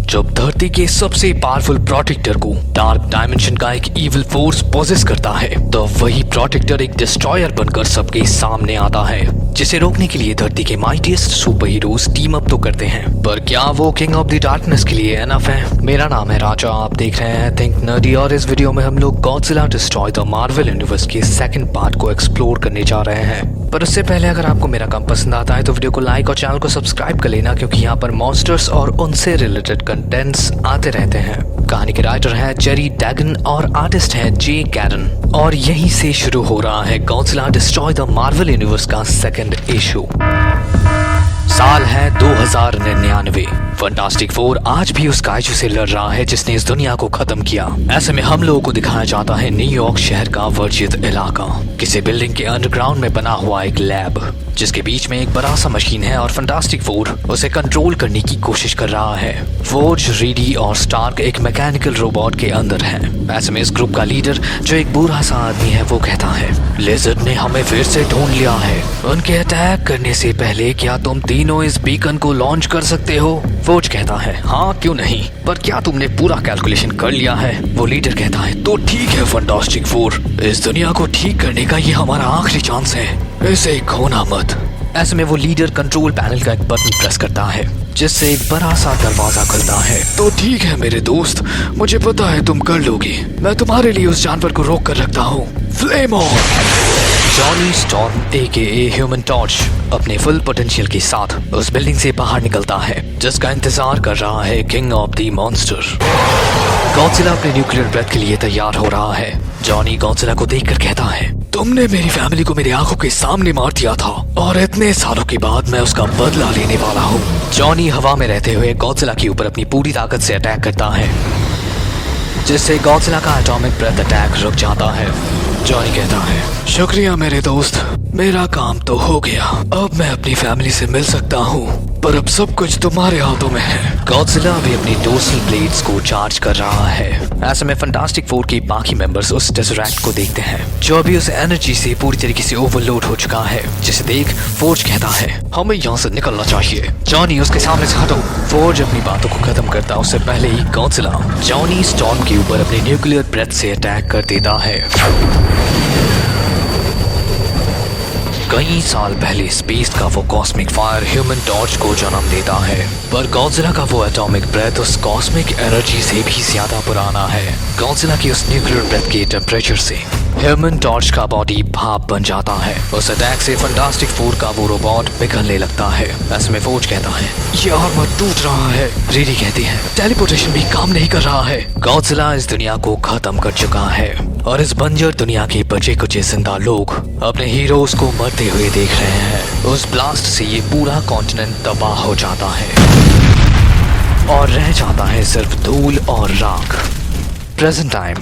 जब धरती के सबसे पावरफुल प्रोटेक्टर को डार्क डायमेंशन का एक इविल फोर्स पोजेस करता है, तो वही प्रोटेक्टर एक डिस्ट्रॉयर बनकर सबके सामने आता है, जिसे रोकने के लिए धरती के mightiest super heroes team up तो करते हैं, पर क्या वो किंग ऑफ द डार्कनेस के लिए एनफ है? मेरा नाम है राजा, आप देख रहे हैं थिंक नर्डी, और इस वीडियो में हम लोग Godzilla destroy the Marvel universe के सेकंड पार्ट को एक्सप्लोर करने जा रहे हैं। पर उससे पहले अगर आपको मेरा काम पसंद आता है तो वीडियो को लाइक और चैनल को सब्सक्राइब कर लेना, क्योंकि यहाँ पर मॉन्स्टर्स और उनसे रिलेटेड कंटेंट्स आते रहते हैं। कहानी के राइटर है जेरी डैगन और आर्टिस्ट है जे कैरन, और यहीं से शुरू हो रहा है Godzilla destroy the Marvel universe का सेकंड इशू। साल है 2099। फंटास्टिक फोर आज भी उस काइजू से लड़ रहा है जिसने इस दुनिया को खत्म किया। ऐसे में हम लोगों को दिखाया जाता है न्यूयॉर्क शहर का वर्जित इलाका, किसी बिल्डिंग के अंडरग्राउंड में बना हुआ एक लैब, जिसके बीच में एक बड़ा सा मशीन है और फंटास्टिक फोर उसे कंट्रोल करने की कोशिश कर रहा है। फोर्ज, रीडी और स्टार्क एक मैकेनिकल रोबोट के अंदर हैं। ऐसे में इस ग्रुप का लीडर, जो एक बूढ़ा सा आदमी है, वो कहता है, लिजर्ड ने हमें फिर से ढूंढ लिया है। उनके अटैक करने से पहले क्या तुम तीनों इस बीकन को लॉन्च कर सकते हो? फोर्ज कहता है, हाँ क्यों नहीं, पर क्या तुमने पूरा कैलकुलेशन कर लिया है? वो लीडर कहता है, तो ठीक है फंटास्टिक फोर, इस दुनिया को ठीक करने का ये हमारा आखिरी चांस है, इसे खोना मत। ऐसे में वो लीडर कंट्रोल पैनल का एक बटन प्रेस करता है, जिससे एक बड़ा सा दरवाजा खुलता है। तो ठीक है मेरे दोस्त, मुझे पता है तुम कर लोगे, मैं तुम्हारे लिए उस जानवर को रोक कर रखता हूँ। Flame on! Johnny storm AKA human torch अपने फुल पोटेंशियल के साथ उस बिल्डिंग से बाहर निकलता है, जिसका इंतजार कर रहा है king of the monster. Godzilla अपने न्यूक्लियर ब्रेथ के लिए तैयार हो रहा है। जॉनी गॉडजिला को देखकर कहता है, तुमने मेरी फैमिली को मेरी आंखों के सामने मार दिया था, और इतने सालों के बाद मैं उसका बदला लेने वाला हूँ। जॉनी हवा में रहते हुए गॉडजिला के ऊपर अपनी पूरी ताकत से अटैक करता है, जिससे गॉडजिला का एटॉमिक ब्रेथ अटैक रुक जाता है। जॉनी कहता है, शुक्रिया मेरे दोस्त, मेरा काम तो हो गया, अब मैं अपनी फैमिली से मिल सकता हूँ, पर अब सब कुछ तुम्हारे हाथों में है। गॉडजिला भी अपनी डोर्सल ब्लेड्स को चार्ज कर रहा है। ऐसे में फंटास्टिक फोर के बाकी मेंबर्स उस टेसरैक्ट को देखते हैं, जो अभी उस एनर्जी से पूरी तरीके से ओवरलोड हो चुका है, जिसे देख फोर्ज कहता है, हमें यहाँ से निकलना चाहिए। जॉनी उसके सामने से हटो। फोर्ज अपनी बातों को खत्म करता उससे पहले ही गॉडजिला जॉनी स्टॉर्म के ऊपर अपने न्यूक्लियर ब्रेथ से अटैक कर देता है। कई साल पहले स्पेस का वो कॉस्मिक फायर ह्यूमन टॉर्च को जन्म देता है, पर गॉडजिला का वो एटॉमिक ब्रेथ उस कॉस्मिक एनर्जी से भी ज्यादा पुराना है। गॉडजिला की उस न्यूक्लियर ब्रेथ के टेम्परेचर से ह्यूमन टॉर्च का बॉडी भाप बन जाता है। उस अटैक से फंटास्टिक फोर का वो रोबोट पिघलने लगता है। ऐसे में फोर्ज कहता है, ये आर्मर टूट रहा है। रीडी कहती है, टेलीपोर्टेशन भी काम नहीं कर रहा है। गॉडजिला इस दुनिया को खत्म कर चुका है, और इस बंजर दुनिया के बचे कुचे जिंदा लोग अपने हीरोज को मरते हुए देख रहे हैं। उस ब्लास्ट से ये पूरा कॉन्टिनेंट तबाह हो जाता है, और रह जाता है सिर्फ धूल और राख। Present time,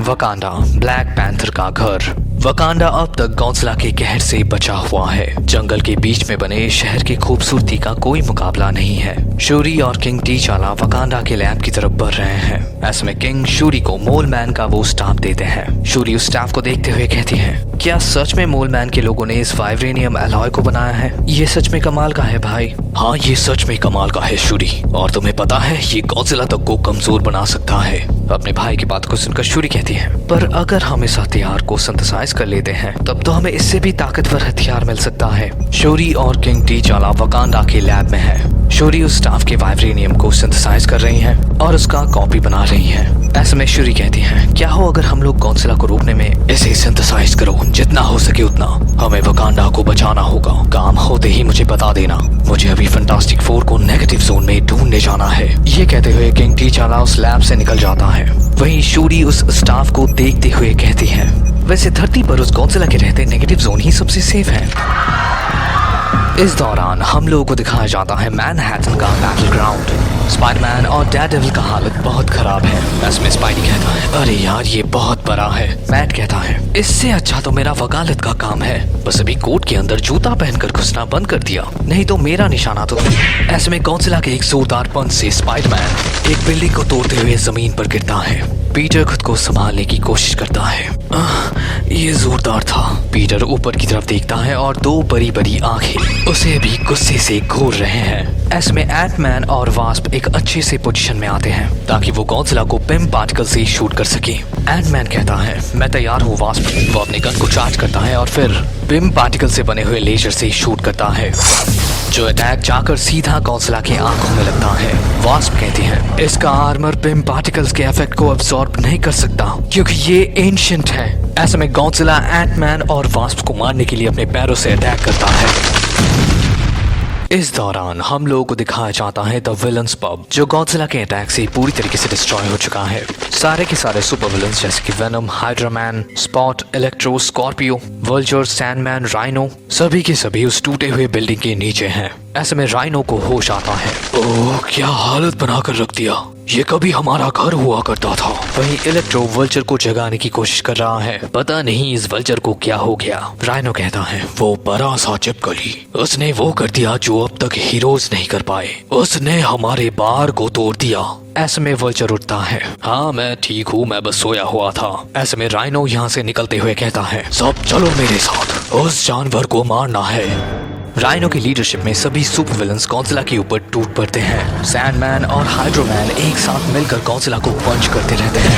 Wakanda, black panther का घर। वकांडा अब तक गॉडजिला के कहर से बचा हुआ है। जंगल के बीच में बने शहर की खूबसूरती का कोई मुकाबला नहीं है। शूरी और किंग टीचाला वकांडा के लैब की तरफ बढ़ रहे हैं। ऐसे में किंग शूरी को मोल मैन का वो स्टाफ देते हैं। शूरी उस स्टाफ को देखते हुए कहती है, क्या सच में मोल मैन के लोगों ने इस वाइब्रेनियम एलॉय को बनाया है? ये सच में कमाल का है भाई। हाँ, ये सच में कमाल का है शूरी, और तुम्हें पता है ये गॉडजिला तक को कमजोर बना सकता है। अपने भाई की बात को सुनकर शूरी कहती है, पर अगर हम इस हथियार को सिंथेसाइज कर लेते हैं तब तो हमें इससे भी ताकतवर हथियार मिल सकता है। शूरी और किंग टीचाला वकांडा के लैब में है। शूरी उस स्टाफ के वाइब्रेनियम को सिंथेसाइज कर रही हैं और उसका कॉपी बना रही हैं। ऐसे में शूरी कहती है, क्या हो अगर हम लोग गॉडजिला को रोकने में इसे सिंथेसाइज करो, जितना हो सके उतना। हमें वकांडा को बचाना होगा। काम होते ही मुझे बता देना, मुझे अभी फंटास्टिक फोर को नेगेटिव जोन में ढूंढने जाना है। ये कहते हुए किंग टीचाला उस लैब से निकल जाता है। वहीं शूरी उस स्टाफ को देखते हुए कहती है, वैसे धरती पर उस गॉडजिला के रहते नेगेटिव जोन ही सबसे सेफ है। इस दौरान हम लोगों को दिखाया जाता है मैनहट्टन का बैटल ग्राउंड। स्पाइडरमैन और डेयरडेविल का हालत बहुत खराब है। इसमें स्पाइडी कहता है, अरे यार ये बहुत बड़ा है। मैट कहता है, इससे अच्छा तो मेरा वकालत का काम है, बस अभी कोट के अंदर जूता पहनकर घुसना बंद कर दिया, नहीं तो मेरा निशाना तो। ऐसे में गॉडजिला के एक जोरदार पंच से स्पाइडरमैन एक बिल्डिंग को तोड़ते हुए जमीन पर गिरता है। पीटर खुद को संभालने की कोशिश करता है। ये जोरदार था। पीटर ऊपर की तरफ देखता है और दो बड़ी बड़ी आंखें उसे भी गुस्से से घूर रहे हैं। ऐसे में एंटमैन और वास्प एक अच्छे से पोजीशन में आते हैं ताकि वो गॉडजिला को पिम पार्टिकल से शूट कर सके। एंटमैन कहता है मैं तैयार हूँ वास्प। वो अपने गन को चार्ज करता है और फिर पिम पार्टिकल से बने हुए लेजर से शूट करता है जो अटैक जाकर सीधा गॉडजिला की आंखों में लगता है। वास्प कहती है इसका आर्मर पिम पार्टिकल्स के इफेक्ट को अब्सॉर्ब नहीं कर सकता क्योंकि ये एंशिएंट है। ऐसे में गॉडजिला एंटमैन और वास्प को मारने के लिए अपने पैरों से अटैक करता है। इस दौरान हम लोगों को दिखाया जाता है द विलन्स पब जो गॉडजिला के अटैक से पूरी तरीके से डिस्ट्रॉय हो चुका है। सारे के सारे सुपर विलन्स जैसे कि venom, hydra man, spot, electro, Scorpio, vulture, Sandman, rhino सभी के सभी उस टूटे हुए बिल्डिंग के नीचे हैं। ऐसे में राइनो को होश आता है। ओह क्या हालत बनाकर रख दिया, ये कभी हमारा घर हुआ करता था। वहीं इलेक्ट्रो वल्चर को जगाने की कोशिश कर रहा है। पता नहीं इस वल्चर को क्या हो गया। राइनो कहता है वो बड़ा सा चिपकली, उसने वो कर दिया जो अब तक हीरोज नहीं कर पाए, उसने हमारे बार को तोड़ दिया। ऐसे में वल्चर उठता है। हाँ मैं ठीक हूँ, मैं बस सोया हुआ था। ऐसे में राइनो यहाँ से निकलते हुए कहता है सब चलो मेरे साथ, उस जानवर को मारना है। राइनो की लीडरशिप में सभी सुपर विलन्स गॉडजिला के ऊपर टूट पड़ते हैं। सैंडमैन और हाइड्रोमैन एक साथ मिलकर गॉडजिला को पंच करते रहते हैं।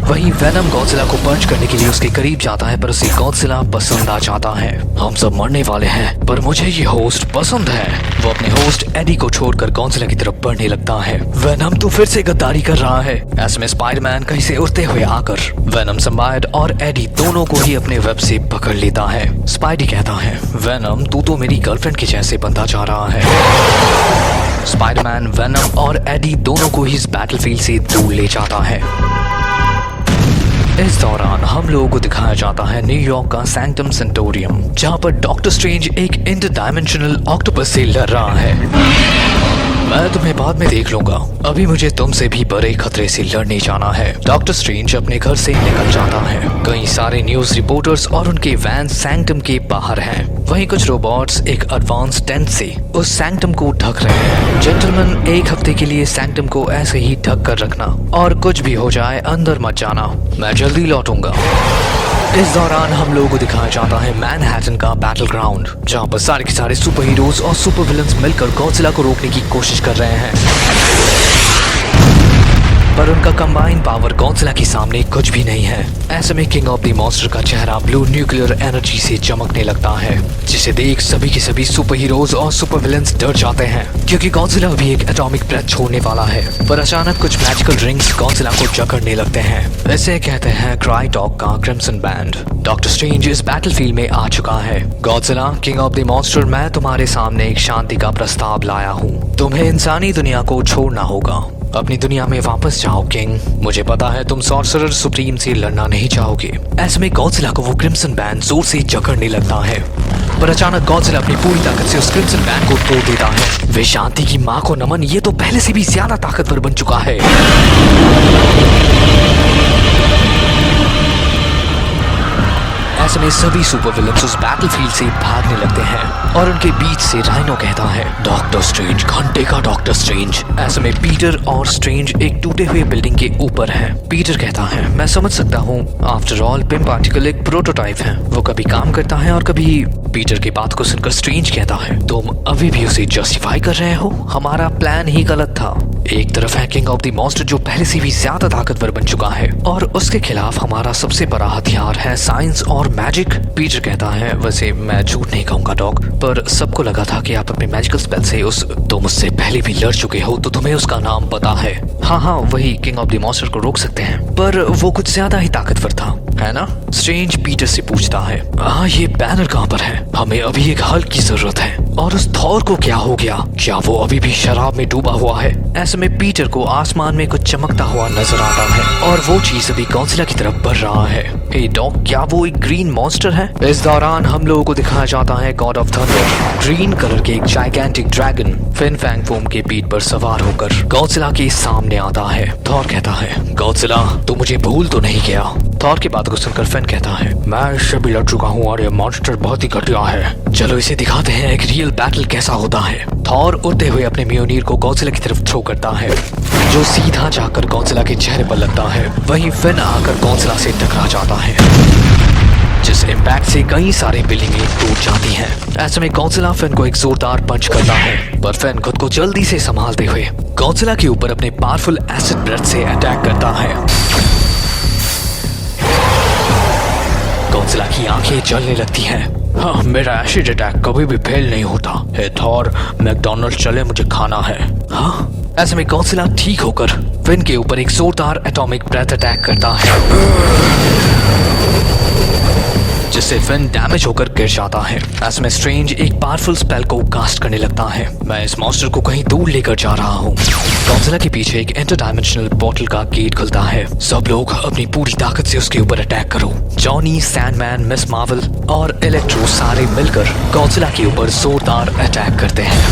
वहीं वेनम गॉडजिला को पंच करने के लिए उसके करीब जाता है पर उसे गॉडजिला पसंद आ जाता है। हम सब मरने वाले हैं पर मुझे ये होस्ट पसंद है। वो अपने होस्ट एडी को छोड़कर गॉडजिला की तरफ बढ़ने लगता है। वेनम तो फिर से गद्दारी कर रहा है। ऐसे में स्पाइडरमैन कहीं से उड़ते हुए आकर वेनम, संबायड और एडी दोनों को ही अपने वेब से पकड़ लेता है। स्पाइडी कहता है वेनम तू तो मेरी गर्लफ्रेंड के जैसे बनता जा रहा है। स्पाइडरमैन वेनम और एडी दोनों को ही इस बैटलफील्ड से दूर ले जाता है। इस दौरान हम लोगों को दिखाया जाता है न्यूयॉर्क का सैंक्टम सेंटोरियम जहां पर डॉक्टर स्ट्रेंज एक इंटरडायमेंशनल ऑक्टोपस से लड़ रहा है। मैं तुम्हें बाद में देख लूंगा, अभी मुझे तुमसे भी बड़े खतरे से लड़ने जाना है। डॉक्टर स्ट्रेंज अपने घर से निकल जाता है। कई सारे न्यूज रिपोर्टर्स और उनके वैन सैंक्टम के बाहर हैं। वहीं कुछ रोबोट्स एक एडवांस टेंट से उस सैंक्टम को ढक रहे हैं। जेंटलमैन एक हफ्ते के लिए सैंक्टम को ऐसे ही ढक कर रखना और कुछ भी हो जाए अंदर मत जाना, मैं जल्दी लौटूंगा। इस दौरान हम लोगों को दिखाया जाता है मैनहट्टन का बैटल ग्राउंड जहाँ पर सारे के सारे सुपर हीरोज और सुपर विलन्स मिलकर गॉडजिला को रोकने की कोशिश कर रहे हैं पर उनका कंबाइंड पावर गॉडजिला के सामने कुछ भी नहीं है। ऐसे में किंग ऑफ द मॉन्स्टर का चेहरा ब्लू न्यूक्लियर एनर्जी से चमकने लगता है जिसे देख सभी के सभी सुपर हीरोज और सुपर विलन्स डर जाते हैं क्योंकि गॉडजिला भी एक एटॉमिक ब्रेथ छोड़ने वाला है। पर अचानक कुछ मैजिकल रिंग्स गॉडजिला को जकड़ने लगते हैं। इसे कहते हैं क्राइटॉक का क्रिम्सन बैंड। डॉक्टर स्ट्रेंज इस बैटलफील्ड में आ चुका है। Godzilla king of the monster, मैं तुम्हारे सामने एक शांति का प्रस्ताव लाया हूँ। तुम्हें इंसानी दुनिया को छोड़ना होगा, अपनी दुनिया में वापस जाओ किंग। मुझे पता है तुम सॉर्सरर सुप्रीम से लड़ना नहीं चाहोगे। ऐसे में गॉडजिला को वो क्रिम्सन बैंड जोर से जकड़ने लगता है पर अचानक गॉडजिला अपनी पूरी ताकत से उस क्रिम्सन बैंड को तोड़ देता है। वे शांति की मां को नमन, ये तो पहले से भी ज्यादा ताकतवर बन चुका है। ऐसे में सभी सुपर विलन्स उस बैटलफील्ड से भागने लगते हैं और उनके बीच से राइनो कहता है डॉक्टर स्ट्रेंज, घंटे का डॉक्टर स्ट्रेंज। ऐसे में पीटर और स्ट्रेंज एक टूटे हुए बिल्डिंग के ऊपर हैं। पीटर कहता है मैं समझ सकता हूँ, आफ्टर ऑल पिम पार्टिकल एक प्रोटोटाइप है, वो कभी काम करता है और कभी। पीटर की बात को सुनकर स्ट्रेंज कहता है तुम अभी भी उसे जस्टिफाई कर रहे हो, हमारा प्लान ही गलत था। एक तरफ है किंग ऑफ द मॉन्स्टर जो पहले से भी ज्यादा ताकतवर बन चुका है और उसके खिलाफ हमारा सबसे बड़ा हथियार है साइंस और मैजिक। पीटर कहता है वैसे मैं झूठ नहीं कहूंगा डॉग, पर सबको लगा था कि आप अपने मैजिकल स्पेल से तुम उससे पहले भी लड़ चुके हो तो तुम्हें उसका नाम पता है। हाँ वही किंग ऑफ द मॉन्स्टर को रोक सकते हैं पर वो कुछ ज्यादा ही ताकतवर था, है ना? स्ट्रेंज पीटर से पूछता है हाँ ये बैनर कहाँ पर है, हमें अभी एक हल की जरूरत है। और उस थॉर को क्या हो गया, क्या वो अभी भी शराब में डूबा हुआ है? ऐसे में पीटर को आसमान में कुछ चमकता हुआ नजर आता है और वो चीज अभी गॉडजिला की तरफ बढ़ रहा है। ए डॉग, क्या वो एक ग्रीन मॉन्स्टर है? इस दौरान हम लोगों को दिखाया जाता है god of thunder green colour के एक gigantic dragon Fin Fang Foom के पीठ पर सवार होकर गॉडजिला के सामने आता है। थॉर कहता है गॉडजिला तू मुझे भूल तो नहीं गया, थॉर की बात को सुनकर फिन कहता है, मैं इससे भी लड़ चुका हूँ और ये मॉन्स्टर बहुत ही घटिया है। चलो इसे दिखाते हैं एक रियल बैटल कैसा होता है। थॉर उड़ते हुए अपने म्योनीर को गॉडजिला की तरफ थ्रो करता है, जो सीधा जाकर गॉडजिला के चेहरे पर लगता है। वहीं फिन आकर गॉडजिला से टकरा जाता है, जिस इम्पैक्ट से कई सारे बिल्डिंगें टूट जाती हैं। ऐसे में गॉडजिला फिन को एक जोरदार पंच करता है, पर फिन खुद को जल्दी से संभालते हुए गॉडजिला के ऊपर अपने पावरफुल एसिड ब्रेथ से अटैक करता है। गॉडजिला की आंखें जलने लगती हैं। हाँ, मेरा एसिड अटैक कभी भी फेल नहीं होता। हे थॉर, मैकडॉनल्ड चले, मुझे खाना है। हाँ, ऐसे में गॉडजिला ठीक होकर फिन के ऊपर एक जोरदार एटॉमिक ब्रेथ अटैक करता है, जिससे फिन डैमेज होकर गिर जाता है। ऐसे में स्ट्रेंज एक पावरफुल स्पेल को कास्ट करने लगता है। मैं इस मॉन्स्टर को कहीं दूर लेकर जा रहा हूँ। गॉडजिला के पीछे एक इंटरडायमेंशनल पोर्टल का गेट खुलता है। सब लोग अपनी पूरी ताकत से उसके ऊपर अटैक करो। जॉनी, सैंडमैन, मिस मार्वल और इलेक्ट्रो सारे मिलकर गॉडजिला के ऊपर जोरदार अटैक करते हैं।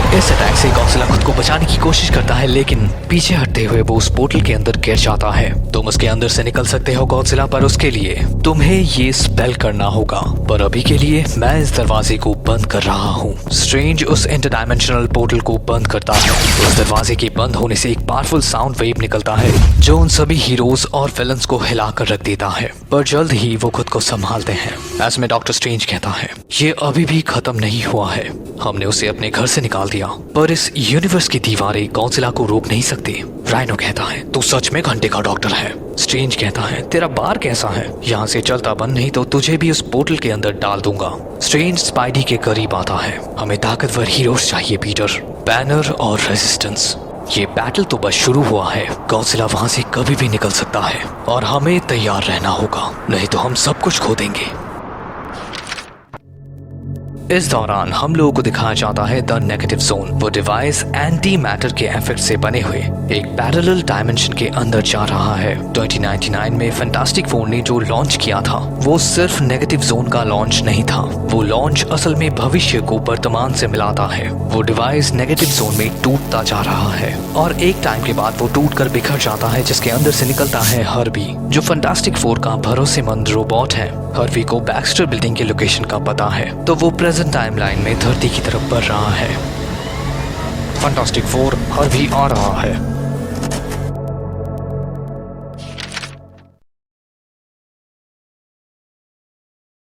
इस अटैक से गॉडजिला खुद को बचाने की कोशिश करता है, लेकिन पीछे हटते हुए वो उस पोर्टल के अंदर गिर जाता है। तुम उसके अंदर से निकल सकते हो गॉडजिला, पर उसके लिए तुम्हें ये स्पेल करना होगा। पर अभी के लिए मैं इस दरवाजे को बंद कर रहा हूँ। स्ट्रेंज उस इंटरडायमेंशनल पोर्टल को बंद करता है। उस दरवाजे के बंद होने से एक पावरफुल साउंड वेव निकलता है, जो उन सभी हीरोज और विलन्स को हिला कर रख देता है। पर जल्द ही वो खुद को संभालते हैं। ऐसे में डॉक्टर स्ट्रेंज कहता है, ये अभी भी खत्म नहीं हुआ है। हमने उसे अपने घर से निकाल दिया, पर इस यूनिवर्स की दीवारें गॉडजिला को रोक नहीं सकती। राइनो कहता है, तू सच में घंटे का डॉक्टर है। स्ट्रेंज कहता है, तेरा बार कैसा है? यहाँ से चलता बंद नहीं तो तुझे भी उस पोर्टल के अंदर डाल दूंगा। स्ट्रेंज स्पाइडी के करीब आता है। हमें ताकतवर हीरोज चाहिए पीटर, बैनर और रेजिस्टेंस। ये बैटल तो बस शुरू हुआ है। गॉडजिला वहाँ से कभी भी निकल सकता है और हमें तैयार रहना होगा, नहीं तो हम सब कुछ खो देंगे। इस दौरान हम लोगों को दिखाया जाता है द नेगेटिव जोन। वो डिवाइस एंटी मैटर के इफेक्ट से बने हुए एक पैरेलल डायमेंशन के अंदर जा रहा है। 2099 में फैंटास्टिक फोर ने जो लॉन्च किया था वो सिर्फ नेगेटिव जोन का लॉन्च नहीं था। वो लॉन्च असल में भविष्य को वर्तमान से मिलाता है। वो डिवाइस नेगेटिव जोन में टूटता जा रहा है और एक टाइम के बाद वो टूट कर बिखर जाता है, जिसके अंदर से निकलता है हर्बी, जो फैंटास्टिक फोर का भरोसेमंद रोबोट है। हर्बी को बैक्स्टर बिल्डिंग के लोकेशन का पता है, तो वो प्रेजेंट टाइमलाइन में धरती की तरफ बढ़ रहा है। फैंटास्टिक फोर हर्बी आ रहा है।